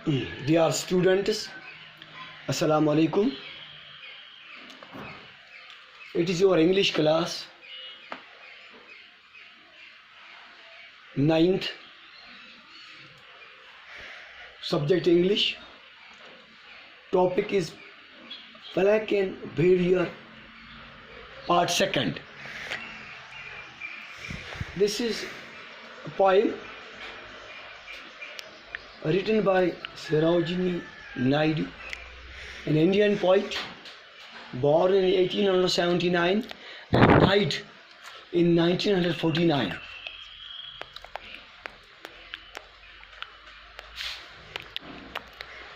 Dear students, Assalamu alaikum. It is your English class, 9th, subject English. Topic is Black and Barrier, part 2nd. This is a poem written by Sarojini Naidu, an Indian poet born in 1879 and died in 1949.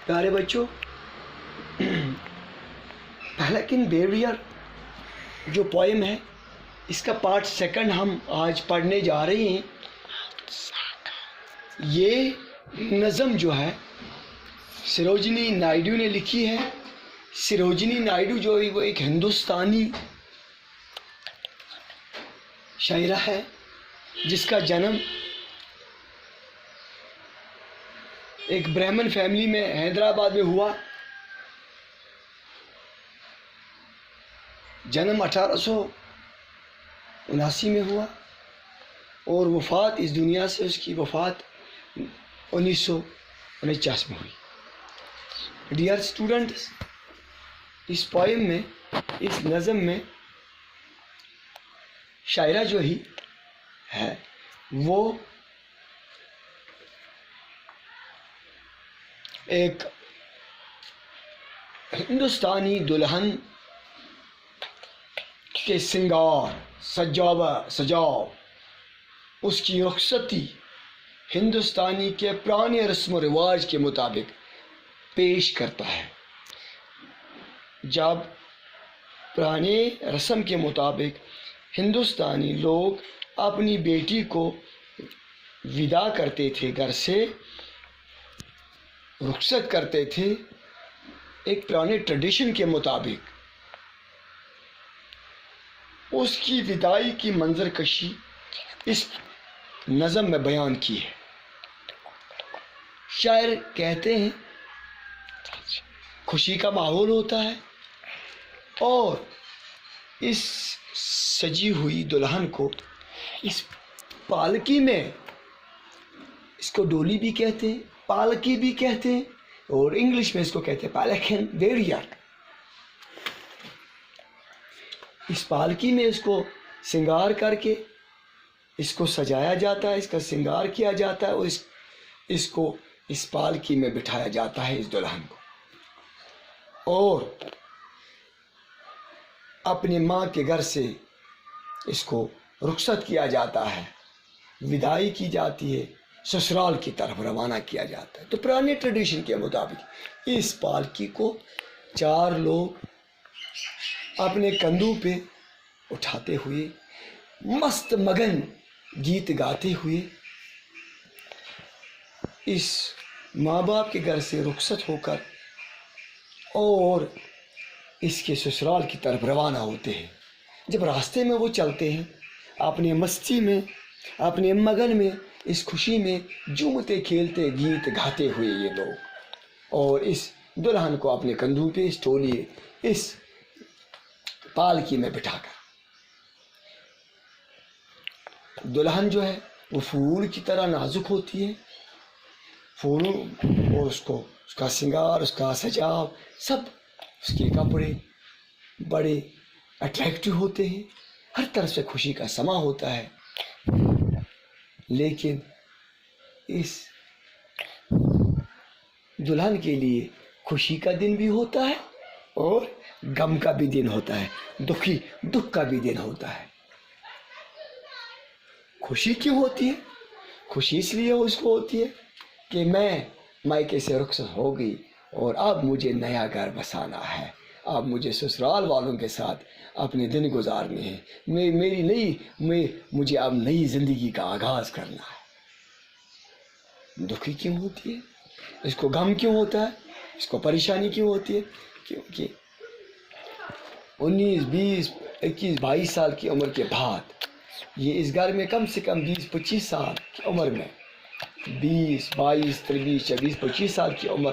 प्यारे बच्चों, black and barrier जो poem है, इसका part 2 हम आज पढ़ने जा रहे हैं। ये नज़म जो है सरोजिनी नायडू ने लिखी है। सरोजिनी नायडू जो है वो एक हिंदुस्तानी शायरा है जिसका जन्म एक ब्राह्मण फैमिली में हैदराबाद में हुआ। जन्म 1879 में हुआ और वफ़ात इस दुनिया से उसकी वफ़ात 1949 में हुई। डियर स्टूडेंट्स, इस पोएम में, इस नज़म में शायरा जो ही है वो एक हिंदुस्तानी दुल्हन के सिंगार सजाव उसकी रुखसती हिंदुस्तानी के पुराने रस्म व रिवाज के मुताबिक पेश करता है। जब पुराने रस्म के मुताबिक हिंदुस्तानी लोग अपनी बेटी को विदा करते थे, घर से रुखसत करते थे, एक पुराने ट्रेडिशन के मुताबिक उसकी विदाई की मंजरकशी इस नज़म में बयान की है। शायर कहते हैं खुशी का माहौल होता है और इस सजी हुई दुल्हन को इस पालकी में, इसको डोली भी कहते हैं, पालकी भी कहते हैं और इंग्लिश में इसको कहते हैं ब्लैक एंड बैरियर। इस पालकी में इसको श्रृंगार करके इसको सजाया जाता है, इसका श्रृंगार किया जाता है और इसको इस पालकी में बिठाया जाता है, इस दुल्हन को, और अपनी माँ के घर से इसको रुखसत किया जाता है, विदाई की जाती है, ससुराल की तरफ रवाना किया जाता है। तो पुराने ट्रेडिशन के मुताबिक इस पालकी को 4 लोग अपने कंधों पे उठाते हुए मस्त मगन गीत गाते हुए इस माँ बाप के घर से रुखसत होकर और इसके ससुराल की तरफ रवाना होते हैं। जब रास्ते में वो चलते हैं, अपने मस्ती में, अपने मगन में, इस खुशी में झूमते खेलते गीत गाते हुए ये लोग, और इस दुल्हन को अपने कंधों पे, इस टोली, इस पालकी में बिठाकर, दुल्हन जो है वो फूल की तरह नाजुक होती है, फूलों और उसका श्रृंगार, उसका सजाव, सब उसके कपड़े बड़े अट्रैक्टिव होते हैं, हर तरफ से खुशी का समा होता है। लेकिन इस दुल्हन के लिए खुशी का दिन भी होता है और गम का भी दिन होता है, दुख का भी दिन होता है। खुशी क्यों होती है? खुशी इसलिए उसको होती है कि मैं मायके से रुखसत हो गई और अब मुझे नया घर बसाना है, अब मुझे ससुराल वालों के साथ अपने दिन गुजारने हैं, मुझे अब नई ज़िंदगी का आगाज़ करना है। दुखी क्यों होती है? इसको गम क्यों होता है? इसको परेशानी क्यों होती है? क्योंकि 19, 20, 21, 22 साल की उम्र के बाद ये इस घर में कम से कम 20-25 साल की उम्र में 20 22 23 24 25 سال کی عمر